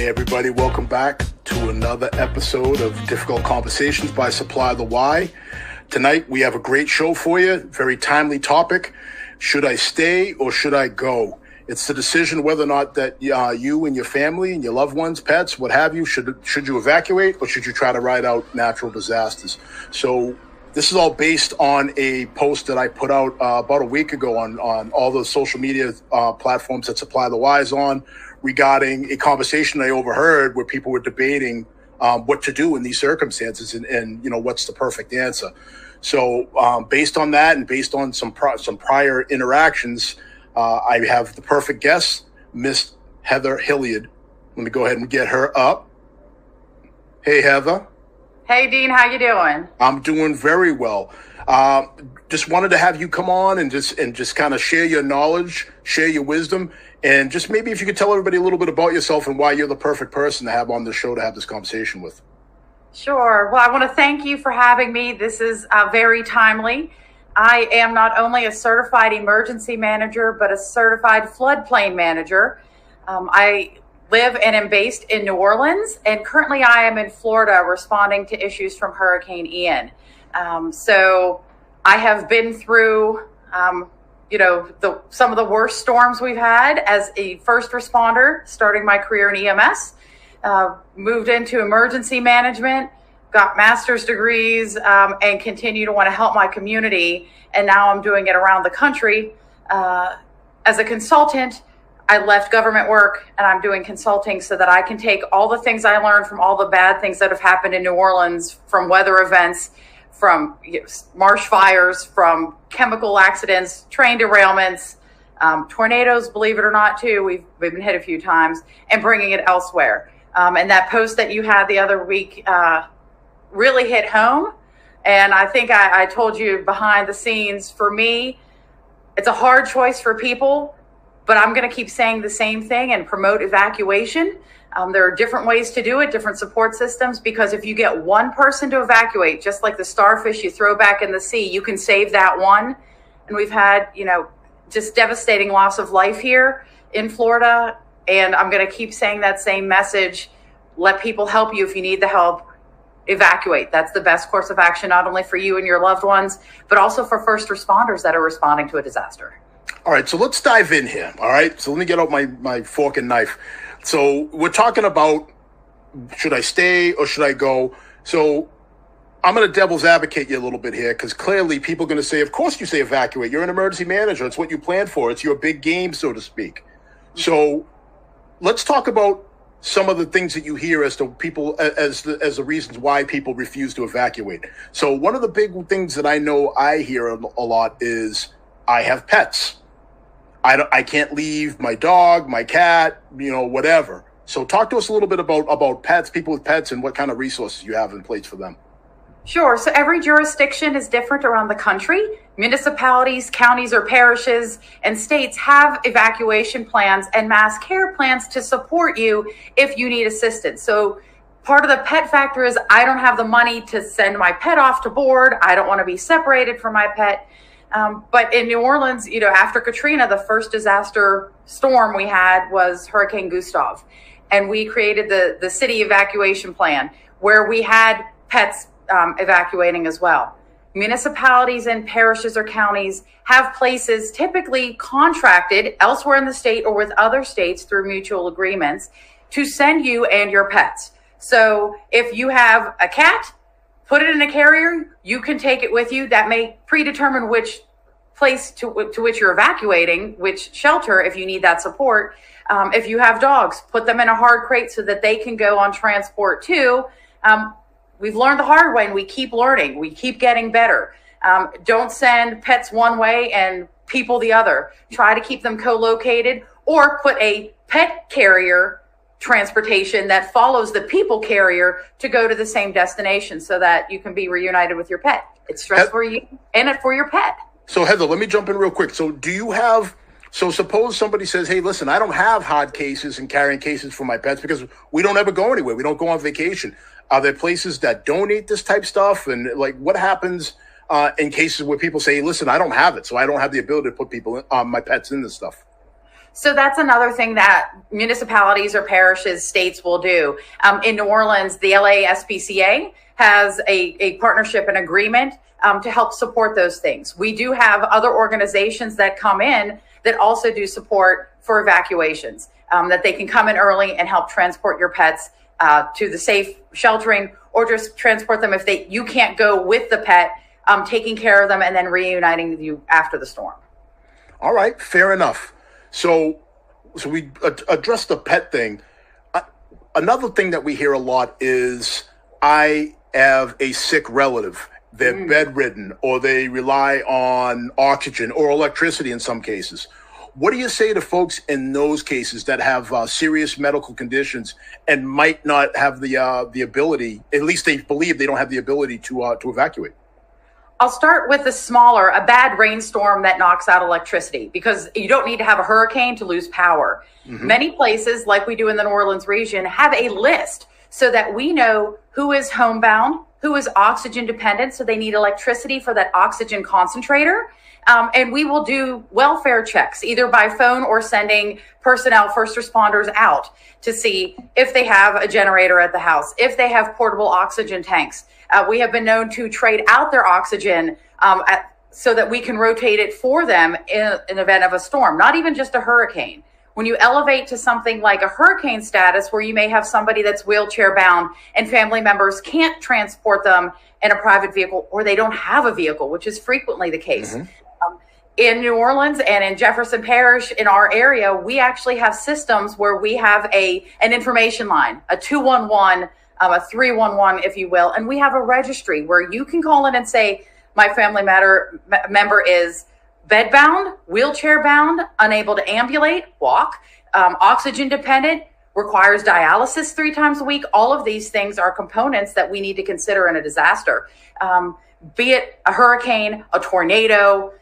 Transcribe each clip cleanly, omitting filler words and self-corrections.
Hey everybody, welcome back to another episode of Difficult Conversations by Supply the Why. Tonight we have a great show for you, very timely topic. Should I stay or should I go? It's the decision whether or not that you and your family and your loved ones, pets, what have you, should you evacuate or should you try to ride out natural disasters? So this is all based on a post that I put out about a week ago on all the social media platforms that Supply the Why is on, regarding a conversation I overheard where people were debating what to do in these circumstances and you know, what's the perfect answer. So based on that and based on some prior interactions, I have the perfect guest, Miss Heather Hilliard. Let me go ahead and get her up. Hey, Heather. Hey, Dean, how you doing? I'm doing very well. Just wanted to have you come on and just kind of share your knowledge, share your wisdom, and just maybe if you could tell everybody a little bit about yourself and why you're the perfect person to have on the show to have this conversation with. Sure. Well, I want to thank you for having me. This is very timely. I am not only a certified emergency manager, but a certified floodplain manager. I live and am based in New Orleans, and currently I am in Florida responding to issues from Hurricane Ian. So I have been through, some of the worst storms we've had as a first responder, starting my career in EMS, moved into emergency management, got master's degrees, and continue to want to help my community. And now I'm doing it around the country. As a consultant, I left government work and I'm doing consulting so that I can take all the things I learned from all the bad things that have happened in New Orleans, from weather events, from marsh fires, from chemical accidents, train derailments, tornadoes, believe it or not, too. We've been hit a few times, and bringing it elsewhere. And that post that you had the other week really hit home. And I think I told you behind the scenes, for me, it's a hard choice for people, but I'm going to keep saying the same thing and promote evacuation. There are different ways to do it, different support systems, because if you get one person to evacuate, just like the starfish you throw back in the sea, you can save that one. And we've had, just devastating loss of life here in Florida. And I'm going to keep saying that same message. Let people help you if you need the help. Evacuate. That's the best course of action, not only for you and your loved ones, but also for first responders that are responding to a disaster. All right, so let's dive in here. All right, so let me get out my fork and knife. So we're talking about, should I stay or should I go? So I'm going to devil's advocate you a little bit here, because clearly people are going to say, of course you say evacuate. You're an emergency manager. It's what you planned for. It's your big game, so to speak. So let's talk about some of the things that you hear as to people, as the reasons why people refuse to evacuate. So one of the big things that I know I hear a lot is, I have pets. I can't leave my dog, my cat, whatever. So talk to us a little bit about pets, people with pets, and what kind of resources you have in place for them. Sure. So every jurisdiction is different around the country. Municipalities, counties or parishes, and states have evacuation plans and mass care plans to support you if you need assistance. So part of the pet factor is, I don't have the money to send my pet off to board. I don't want to be separated from my pet. But in New Orleans, after Katrina, the first disaster storm we had was Hurricane Gustav. And we created the city evacuation plan, where we had pets evacuating as well. Municipalities and parishes or counties have places typically contracted elsewhere in the state or with other states through mutual agreements to send you and your pets. So if you have a cat, put it in a carrier, you can take it with you. That may predetermine which place to which you're evacuating, which shelter, if you need that support. If you have dogs, put them in a hard crate so that they can go on transport too. We've learned the hard way, and we keep learning. We keep getting better. Don't send pets one way and people the other. Try to keep them co-located, or put a pet carrier transportation that follows the people carrier to go to the same destination so that you can be reunited with your pet. It's stress for you and for your pet. So Heather, let me jump in real quick. So suppose somebody says, hey, listen, I don't have hard cases and carrying cases for my pets because we don't ever go anywhere. We don't go on vacation. Are there places that donate this type stuff? And what happens in cases where people say, listen, I don't have it, so I don't have the ability to put my pets in this stuff? So that's another thing that municipalities or parishes, states will do. In New Orleans, the LASPCA has a partnership and agreement to help support those things. We do have other organizations that come in that also do support for evacuations, that they can come in early and help transport your pets to the safe sheltering, or just transport them if you can't go with the pet, taking care of them and then reuniting with you after the storm. All right, fair enough. So we addressed the pet thing. Another thing that we hear a lot is, I have a sick relative. They're bedridden, or they rely on oxygen or electricity in some cases. What do you say to folks in those cases that have serious medical conditions and might not have the ability, at least they believe they don't have the ability to evacuate? I'll start with a bad rainstorm that knocks out electricity, because you don't need to have a hurricane to lose power. Many places, like we do in the New Orleans region, have a list so that we know who is homebound, who is oxygen dependent, so they need electricity for that oxygen concentrator. And we will do welfare checks, either by phone or sending personnel, first responders out to see if they have a generator at the house, if they have portable oxygen tanks. We have been known to trade out their oxygen so that we can rotate it for them in an event of a storm, not even just a hurricane. When you elevate to something like a hurricane status, where you may have somebody that's wheelchair bound and family members can't transport them in a private vehicle, or they don't have a vehicle, which is frequently the case. In New Orleans and in Jefferson Parish, in our area, we actually have systems where we have an information line, a 211, a 311, if you will. And we have a registry where you can call in and say, my family member is bedbound, wheelchair bound, unable to ambulate, walk, oxygen dependent, requires dialysis 3 times a week. All of these things are components that we need to consider in a disaster, be it a hurricane, a tornado,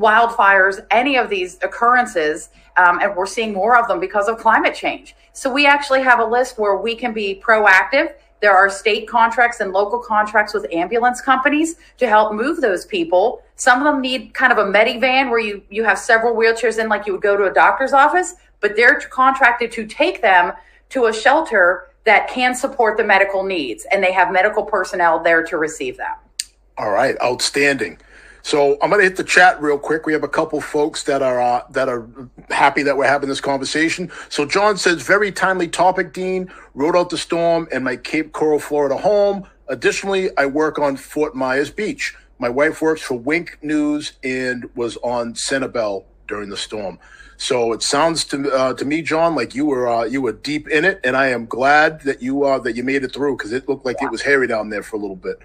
wildfires, any of these occurrences. And we're seeing more of them because of climate change. So we actually have a list where we can be proactive. There are state contracts and local contracts with ambulance companies to help move those people. Some of them need kind of a medivan where you have several wheelchairs in, like you would go to a doctor's office, but they're contracted to take them to a shelter that can support the medical needs, and they have medical personnel there to receive them. All right, outstanding. So I'm going to hit the chat real quick. We have a couple folks that are happy that we're having this conversation. So John says, very timely topic, Dean. Rode out the storm in my Cape Coral, Florida home. Additionally, I work on Fort Myers Beach. My wife works for Wink News and was on Centibel during the storm. So it sounds to me, John, like you were deep in it, and I am glad that you made it through, because it looked like it was hairy down there for a little bit.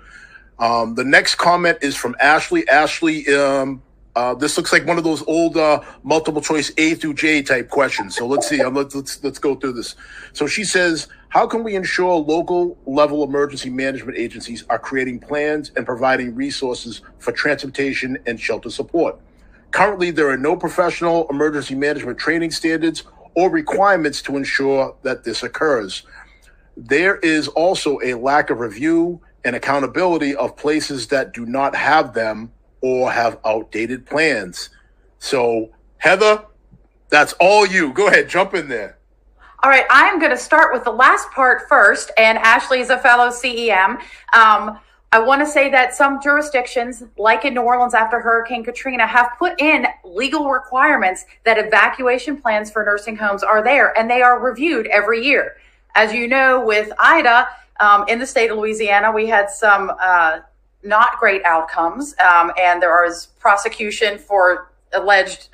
The next comment is from Ashley. Ashley, this looks like one of those old multiple choice A through J type questions. So let's see. Let's go through this. So she says, how can we ensure local level emergency management agencies are creating plans and providing resources for transportation and shelter support? Currently, there are no professional emergency management training standards or requirements to ensure that this occurs. There is also a lack of review and accountability of places that do not have them or have outdated plans. So, Heather, that's all you. Go ahead, jump in there. All right, I'm going to start with the last part first, and Ashley is a fellow CEM. I want to say that some jurisdictions, like in New Orleans after Hurricane Katrina, have put in legal requirements that evacuation plans for nursing homes are there, and they are reviewed every year. As you know, with Ida, in the state of Louisiana, we had some not great outcomes, and there was prosecution for alleged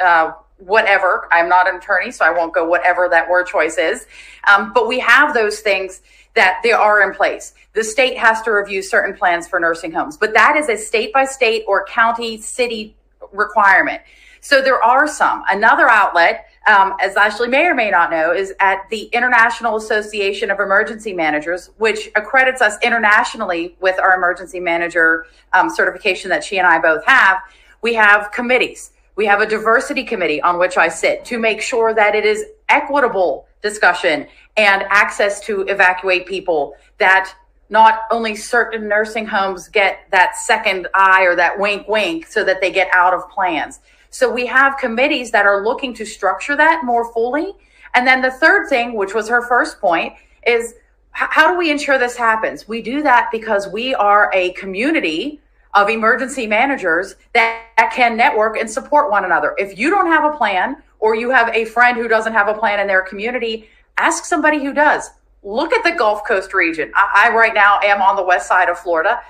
whatever. I'm not an attorney, so I won't go whatever that word choice is. But we have those things that they are in place. The state has to review certain plans for nursing homes, but that is a state by state or county city requirement. So there are some. Another outlet, as Ashley may or may not know, is at the International Association of Emergency Managers, which accredits us internationally with our emergency manager certification that she and I both have. We have committees. We have a diversity committee on which I sit to make sure that it is equitable discussion and access to evacuate people, that not only certain nursing homes get that second eye or that wink wink so that they get out of plans. So we have committees that are looking to structure that more fully. And then the third thing, which was her first point, is how do we ensure this happens? We do that because we are a community of emergency managers that can network and support one another. If you don't have a plan, or you have a friend who doesn't have a plan in their community, ask somebody who does. Look at the Gulf Coast region. I right now am on the west side of Florida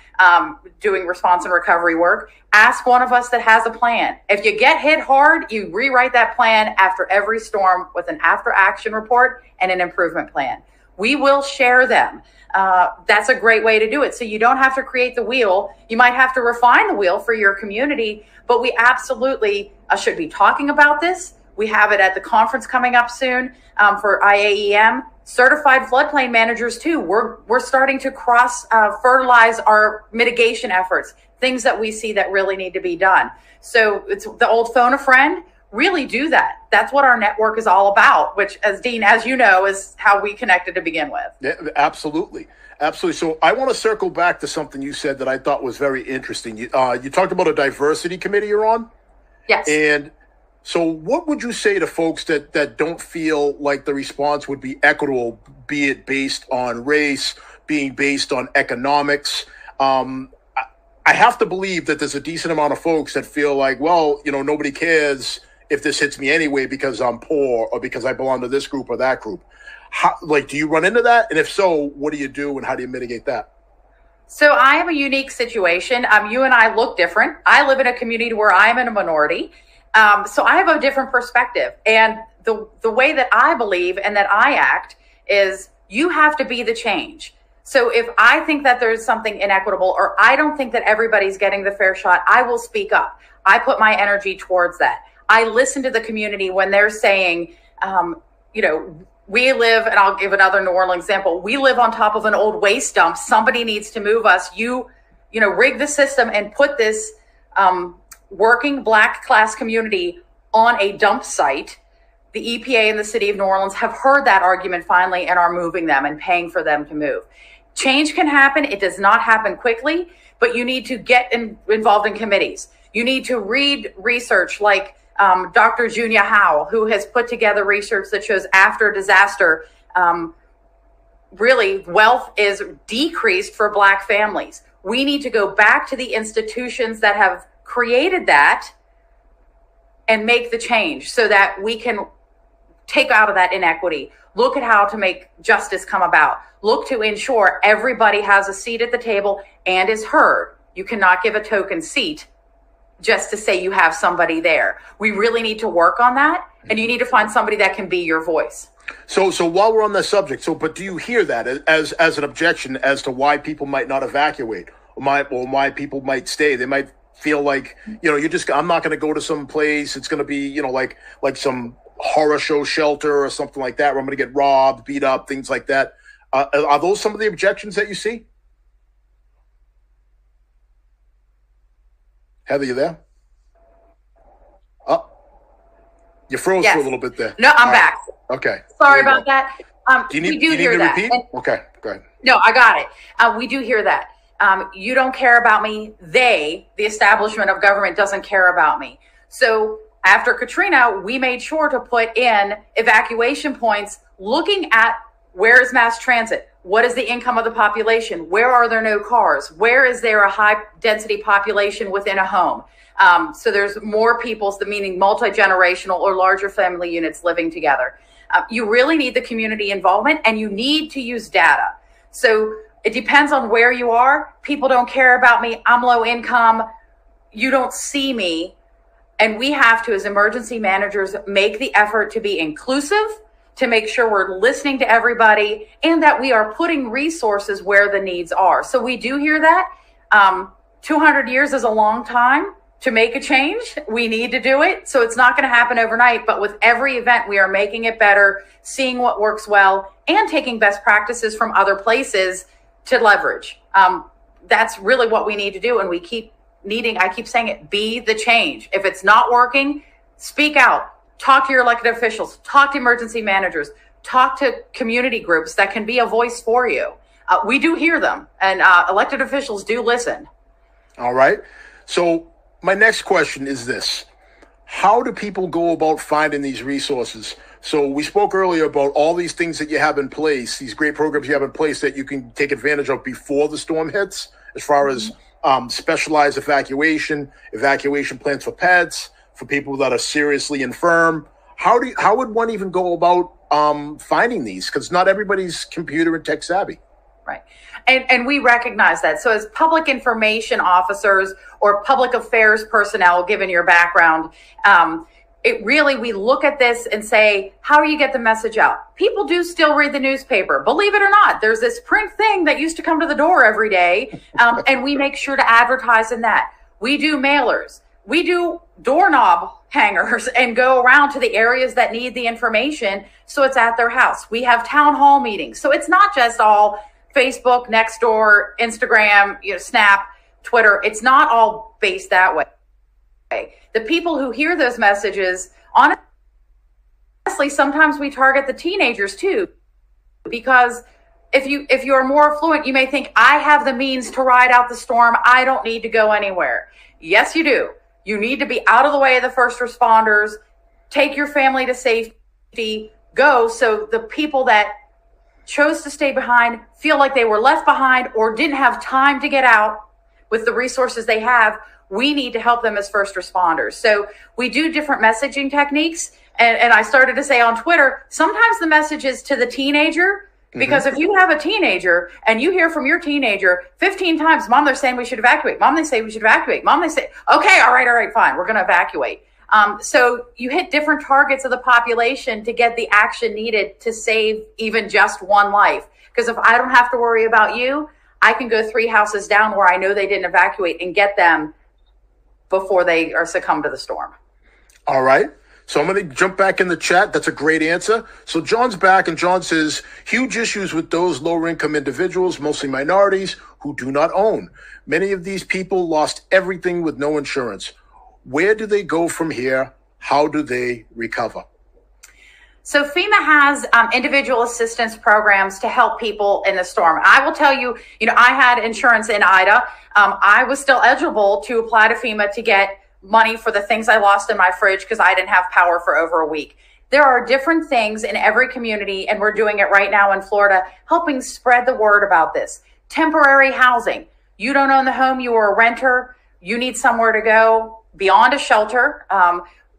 doing response and recovery work. Ask one of us that has a plan. If you get hit hard, you rewrite that plan after every storm with an after action report and an improvement plan. We will share them. That's a great way to do it. So you don't have to create the wheel. You might have to refine the wheel for your community, but we absolutely should be talking about this. We have it at the conference coming up soon for IAEM. Certified floodplain managers too. We're starting to cross fertilize our mitigation efforts, things that we see that really need to be done. So it's the old phone a friend. Really do that. That's what our network is all about, which, as Dean, as you know, is how we connected to begin with. Yeah, absolutely. Absolutely. So I want to circle back to something you said that I thought was very interesting. You talked about a diversity committee you're on. Yes. And so what would you say to folks that don't feel like the response would be equitable, be it based on race, being based on economics? I have to believe that there's a decent amount of folks that feel like, well, nobody cares if this hits me anyway because I'm poor or because I belong to this group or that group. Do you run into that? And if so, what do you do and how do you mitigate that? So I have a unique situation. You and I look different. I live in a community where I'm in a minority. So I have a different perspective. And the way that I believe and that I act is you have to be the change. So if I think that there's something inequitable or I don't think that everybody's getting the fair shot, I will speak up. I put my energy towards that. I listen to the community when they're saying, we live, and I'll give another New Orleans example. We live on top of an old waste dump. Somebody needs to move us. Rig the system and put this working Black class community on a dump site. The EPA and the city of New Orleans have heard that argument finally and are moving them and paying for them to move. Change can happen. It does not happen quickly, but you need to get involved in committees. You need to read research like Dr. Junia Howe, who has put together research that shows after disaster, really wealth is decreased for Black families. We need to go back to the institutions that have created that and make the change so that we can take out of that inequity. Look at how to make justice come about. Look to ensure everybody has a seat at the table and is heard. You cannot give a token seat just to say you have somebody there. We really need to work on that, and you need to find somebody that can be your voice. So while we're on that subject, but do you hear that as an objection as to why people might not evacuate or why people might stay? They might feel like, I'm not going to go to some place. It's going to be, like some horror show shelter or something like that where I'm going to get robbed, beat up, things like that. Are those some of the objections that you see? Heather, you there? Oh, you froze for a little bit there. No, I'm back. Okay. Sorry about that. Do you need to repeat? Okay, go ahead. No, I got it. We do hear that. You don't care about me. The establishment of government doesn't care about me. So after Katrina, we made sure to put in evacuation points looking at where is mass transit? What is the income of the population? Where are there no cars? Where is there a high density population within a home? So there's more people, meaning multi-generational or larger family units living together. You really need the community involvement and you need to use data. So it depends on where you are. People don't care about me. I'm low income. You don't see me. And we have to, as emergency managers, make the effort to be inclusive, to make sure we're listening to everybody and that we are putting resources where the needs are. So we do hear that. 200 years is a long time to make a change. We need to do it. So it's not going to happen overnight, but with every event, we are making it better, seeing what works well, and taking best practices from other places to leverage. That's really what we need to do. And we keep I keep saying it, be the change. If it's not working, speak out. Talk to your elected officials, talk to emergency managers, talk to community groups that can be a voice for you. we do hear them, and elected officials do listen. All right. So my next question is this. How do people go about finding these resources? So we spoke earlier about all these things that you have in place, these great programs you have in place that you can take advantage of before the storm hits, as far as specialized evacuation plans for pets, for people that are seriously infirm. How would one even go about finding these? Because not everybody's computer and tech savvy. Right. And we recognize that. So as public information officers or public affairs personnel, given your background, we look at this and say, how do you get the message out? People do still read the newspaper. Believe it or not, there's this print thing that used to come to the door every day. And we make sure to advertise in that. We do mailers. We do doorknob hangers and go around to the areas that need the information. So it's at their house. We have town hall meetings. So it's not just all Facebook, Nextdoor, Instagram, Snap, Twitter. It's not all based that way. The people who hear those messages, honestly, sometimes we target the teenagers too, because if you are more affluent, you may think, I have the means to ride out the storm. I don't need to go anywhere. Yes, you do. You need to be out of the way of the first responders. Take your family to safety. Go, so the people that chose to stay behind feel like they were left behind or didn't have time to get out with the resources they have. We need to help them as first responders. So we do different messaging techniques. And I started to say on Twitter, sometimes the message is to the teenager, because if you have a teenager and you hear from your teenager 15 times, Mom, they're saying we should evacuate. Mom, they say we should evacuate. Mom, they say, okay, all right, fine. We're going to evacuate. So you hit different targets of the population to get the action needed to save even just one life. Because if I don't have to worry about you, I can go 3 houses down where I know they didn't evacuate and get them before they are succumb to the storm. All right. So I'm going to jump back in the chat. That's a great answer. So John's back, and John says, huge issues with those lower income individuals, mostly minorities, who do not own. Many of these people lost everything with no insurance. Where do they go from here? How do they recover? So FEMA has individual assistance programs to help people in the storm. I will tell you, I had insurance in Ida. I was still eligible to apply to FEMA to get money for the things I lost in my fridge because I didn't have power for over a week. There are different things in every community, and we're doing it right now in Florida, helping spread the word about this. Temporary housing. You don't own the home, you are a renter, you need somewhere to go beyond a shelter.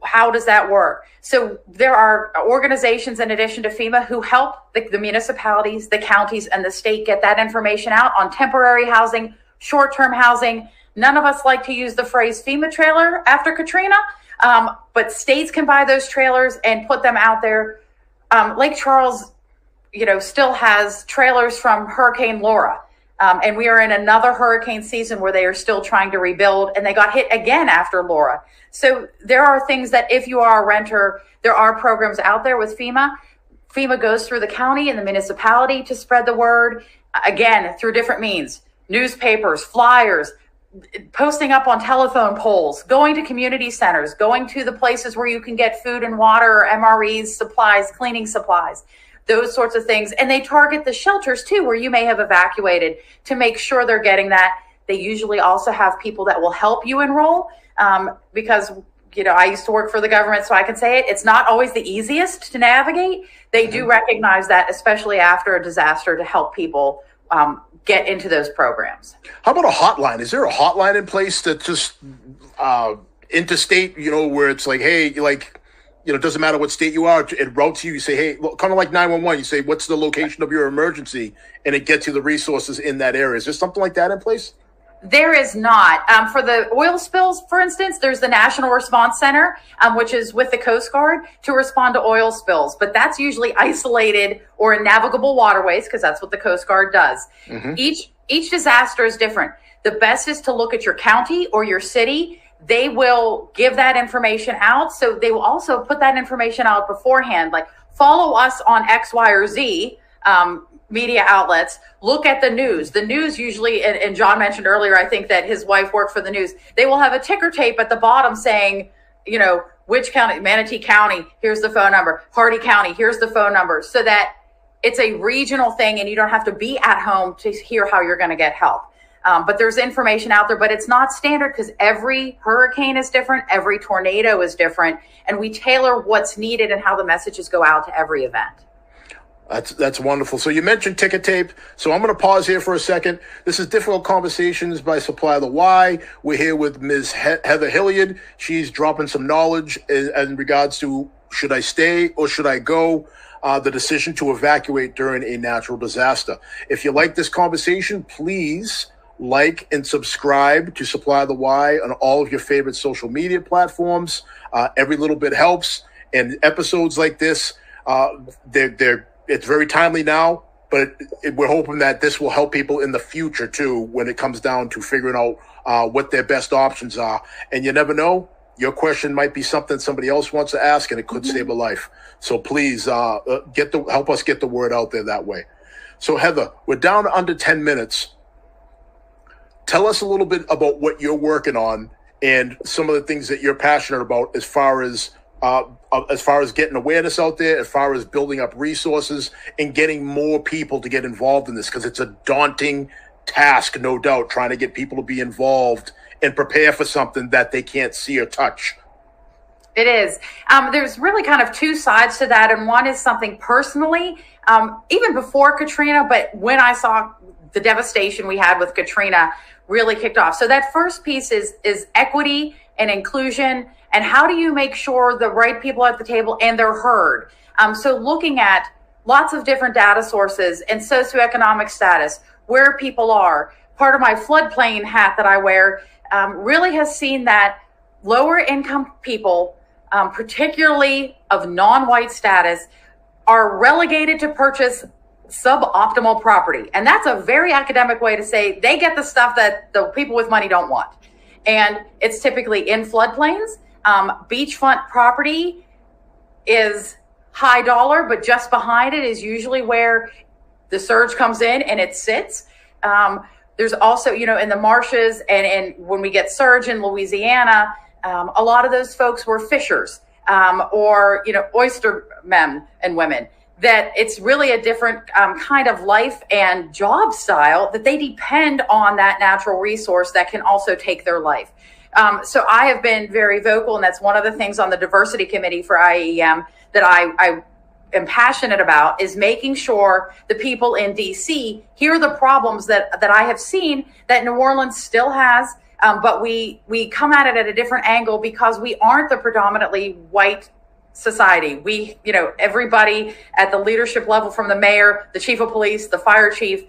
How does that work? So there are organizations in addition to FEMA who help the municipalities, the counties, and the state get that information out on temporary housing, short-term housing. None of us like to use the phrase FEMA trailer after Katrina, but states can buy those trailers and put them out there. Lake Charles, still has trailers from Hurricane Laura. And we are in another hurricane season where they are still trying to rebuild, and they got hit again after Laura. So there are things that if you are a renter, there are programs out there with FEMA. FEMA goes through the county and the municipality to spread the word, again, through different means, newspapers, flyers, posting up on telephone poles, going to community centers, going to the places where you can get food and water, MREs, supplies, cleaning supplies, those sorts of things. And they target the shelters too, where you may have evacuated, to make sure they're getting that. They usually also have people that will help you enroll, because I used to work for the government, so I can say it. It's not always the easiest to navigate. They do recognize that, especially after a disaster, to help people get into those programs. How about a hotline? Is there a hotline in place that just interstate, where it's like, hey, it doesn't matter what state you are, it routes you. You say, hey, kind of like 911. You say, what's the location of your emergency? And it gets you the resources in that area. Is there something like that in place? There is not. For the oil spills, for instance, there's the National Response Center, which is with the Coast Guard to respond to oil spills. But that's usually isolated or in navigable waterways, because that's what the Coast Guard does. Mm-hmm. Each disaster is different. The best is to look at your county or your city. They will give that information out. So they will also put that information out beforehand, like follow us on X, Y, or Z media outlets. Look at the news. The news usually, and John mentioned earlier, I think that his wife worked for the news. They will have a ticker tape at the bottom saying, which county, Manatee County, here's the phone number. Hardy County, here's the phone number. So that it's a regional thing, and you don't have to be at home to hear how you're going to get help. But there's information out there, but it's not standard because every hurricane is different. Every tornado is different. And we tailor what's needed and how the messages go out to every event. That's wonderful. So you mentioned ticker tape. So I'm going to pause here for a second. This is Difficult Conversations by Supply the Why. We're here with Ms. Heather Hilliard. She's dropping some knowledge in regards to should I stay or should I go? The decision to evacuate during a natural disaster. If you like this conversation, please like and subscribe to Supply the Why on all of your favorite social media platforms. Every little bit helps. And episodes like this, it's very timely now, but we're hoping that this will help people in the future too when it comes down to figuring out what their best options are. And you never know, your question might be something somebody else wants to ask, and it could save a life. So please help us get the word out there that way. So Heather, we're down to under 10 minutes. Tell us a little bit about what you're working on and some of the things that you're passionate about as far as getting awareness out there, as far as building up resources and getting more people to get involved in this, because it's a daunting task, no doubt, trying to get people to be involved and prepare for something that they can't see or touch. It is. There's really kind of two sides to that. And one is something personally, even before Katrina, but when I saw the devastation we had with Katrina really kicked off. So that first piece is equity and inclusion. And how do you make sure the right people are at the table and they're heard? So looking at lots of different data sources and socioeconomic status, where people are. Part of my floodplain hat that I wear really has seen that lower income people, particularly of non-white status, are relegated to purchase suboptimal property. And that's a very academic way to say they get the stuff that the people with money don't want. And it's typically in floodplains. Beachfront property is high dollar, but just behind it is usually where the surge comes in and it sits. There's also, in the marshes and when we get surge in Louisiana, a lot of those folks were fishers or oyster men and women. That it's really a different kind of life and job style that they depend on that natural resource that can also take their life. So I have been very vocal, and that's one of the things on the diversity committee for IAEM that I am passionate about, is making sure the people in DC hear the problems that I have seen that New Orleans still has, but we come at it at a different angle because we aren't the predominantly white society. We, everybody at the leadership level, from the mayor, the chief of police, the fire chief,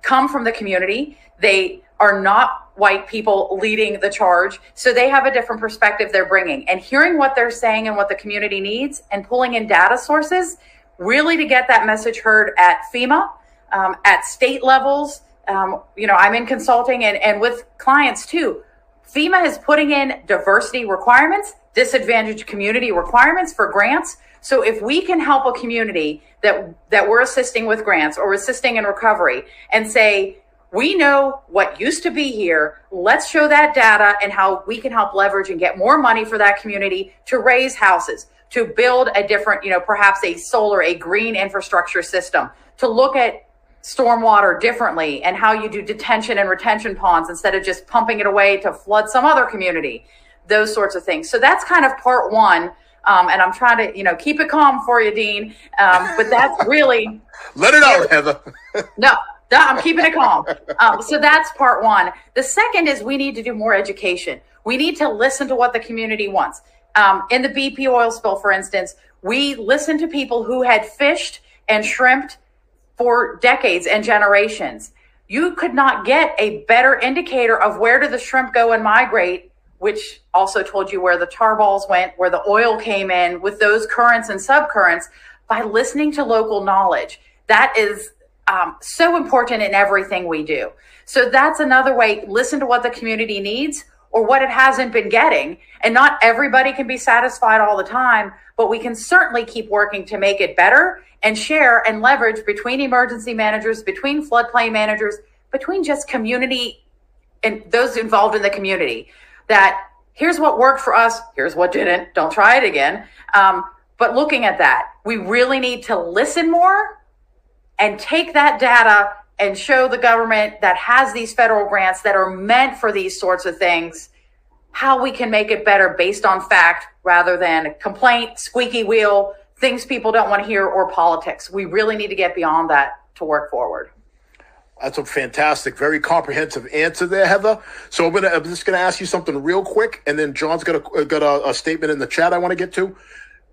come from the community. They are not white people leading the charge. So they have a different perspective they're bringing, and hearing what they're saying and what the community needs and pulling in data sources really to get that message heard at FEMA, at state levels. I'm in consulting and with clients too. FEMA is putting in diversity requirements, disadvantaged community requirements for grants. So if we can help a community that we're assisting with grants or assisting in recovery and say, we know what used to be here, let's show that data and how we can help leverage and get more money for that community to raise houses, to build a different, perhaps a solar, a green infrastructure system, to look at stormwater differently and how you do detention and retention ponds instead of just pumping it away to flood some other community, those sorts of things. So that's kind of part one. And I'm trying to, keep it calm for you, Dean. But that's really... Let it out, Heather. No, I'm keeping it calm. So that's part one. The second is we need to do more education. We need to listen to what the community wants. In the BP oil spill, for instance, we listened to people who had fished and shrimped for decades and generations. You could not get a better indicator of where did the shrimp go and migrate, which also told you where the tar balls went, where the oil came in with those currents and subcurrents, by listening to local knowledge. That is so important in everything we do. So that's another way. Listen to what the community needs or what it hasn't been getting. And not everybody can be satisfied all the time, but we can certainly keep working to make it better and share and leverage between emergency managers, between floodplain managers, between just community and those involved in the community. That here's what worked for us, here's what didn't, don't try it again. But looking at that, we really need to listen more and take that data and show the government that has these federal grants that are meant for these sorts of things, how we can make it better based on fact rather than complaint, squeaky wheel, things people don't want to hear, or politics. We really need to get beyond that to work forward. That's a fantastic, very comprehensive answer there, Heather. So I'm just gonna ask you something real quick, and then John's got a statement in the chat I want to get to.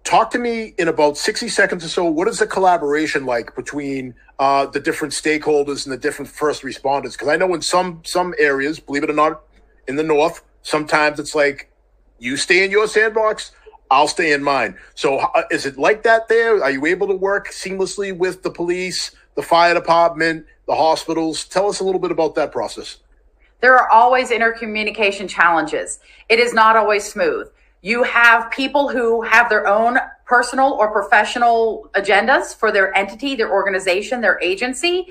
Talk to me in about 60 seconds or so. What is the collaboration like between the different stakeholders and the different first responders? Because I know in some areas, believe it or not, in the North, sometimes it's like you stay in your sandbox, I'll stay in mine. So is it like that there? Are you able to work seamlessly with the police, the fire department, the hospitals? Tell us a little bit about that process. There are always intercommunication challenges. It is not always smooth. You have people who have their own personal or professional agendas for their entity, their organization, their agency.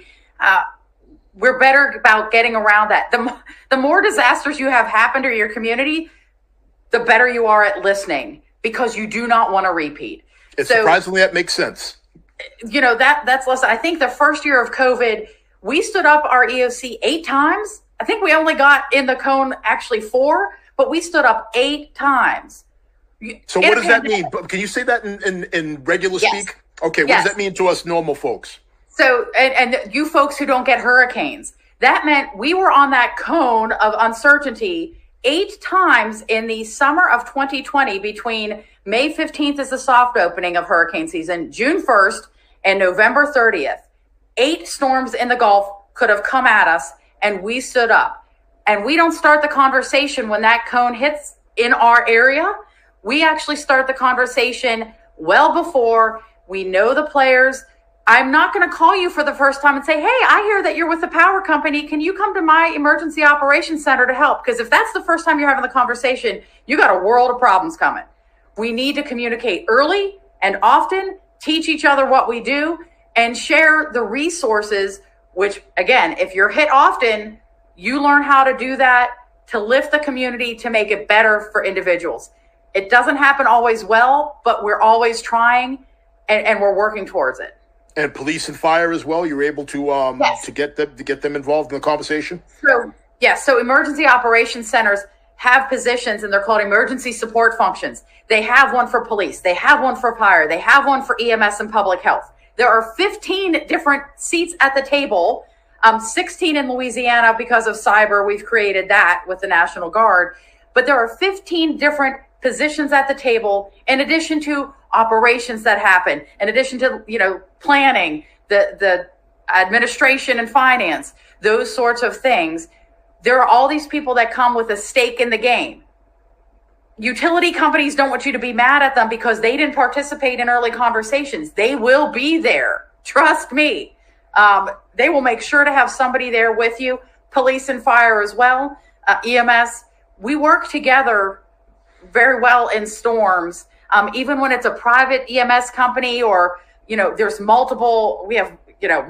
We're better about getting around that. The more disasters you have happen to your community, the better you are at listening, because you do not want to repeat. Surprisingly, that makes sense. You know, that's less. I think the first year of COVID, we stood up our EOC 8 times. I think we only got in the cone actually 4, but we stood up 8 times. So what does that mean? Can you say that in regular speak? Okay, what does that mean to us normal folks? So, and you folks who don't get hurricanes, that meant we were on that cone of uncertainty 8 times in the summer of 2020, between May 15th is the soft opening of hurricane season, June 1st and November 30th. 8 storms in the Gulf could have come at us, and we stood up. And we don't start the conversation when that cone hits in our area. We actually start the conversation well before. We know the players. I'm not going to call you for the first time and say, hey, I hear that you're with the power company. Can you come to my emergency operations center to help? Because if that's the first time you're having the conversation, you got a world of problems coming. We need to communicate early and often, teach each other what we do, and share the resources, which, again, if you're hit often, you learn how to do that to lift the community, to make it better for individuals. It doesn't happen always well, but we're always trying, and we're working towards it. And police and fire as well. You're able to yes. to get them involved in the conversation. So emergency operations centers have positions, and they're called emergency support functions. They have one for police. They have one for fire. They have one for EMS and public health. There are 15 different seats at the table. 16 in Louisiana because of cyber. We've created that with the National Guard. But there are 15 different positions at the table, in addition to operations that happen, in addition to, planning, the administration and finance, those sorts of things. There are all these people that come with a stake in the game. Utility companies don't want you to be mad at them because they didn't participate in early conversations. They will be there. Trust me. They will make sure to have somebody there with you. Police and fire as well. EMS. We work together very well in storms. Even when it's a private EMS company, or, there's we have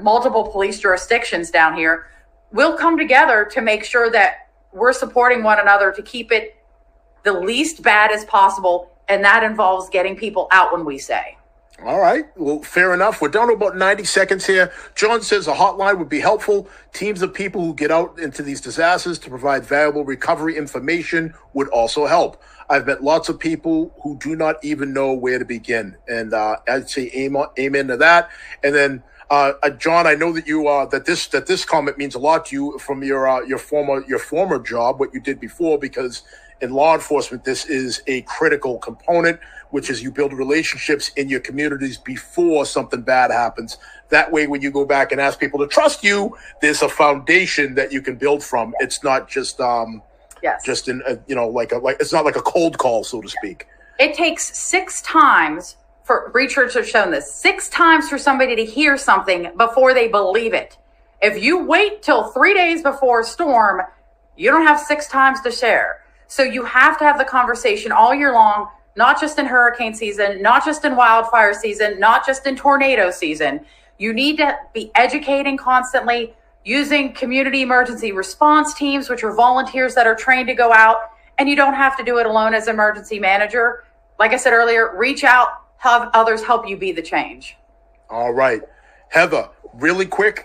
multiple police jurisdictions down here. We'll come together to make sure that we're supporting one another to keep it the least bad as possible. And that involves getting people out when we say. All right. Well, fair enough. We're down to about 90 seconds here. John says a hotline would be helpful. Teams of people who get out into these disasters to provide valuable recovery information would also help. I've met lots of people who do not even know where to begin. And I'd say amen to that. And then, John, I know that you that this comment means a lot to you from your former job, what you did before, because in law enforcement, this is a critical component, which is you build relationships in your communities before something bad happens. That way, when you go back and ask people to trust you, there's a foundation that you can build from. It's not just just in it's not like a cold call, so to speak. It takes 6 times for research has shown this, 6 times for somebody to hear something before they believe it. If you wait till 3 days before a storm, you don't have 6 times to share. So you have to have the conversation all year long, not just in hurricane season, not just in wildfire season, not just in tornado season. You need to be educating constantly, using community emergency response teams, which are volunteers that are trained to go out. And you don't have to do it alone as emergency manager. Like I said earlier, reach out, have others help you be the change. All right. Heather, really quick,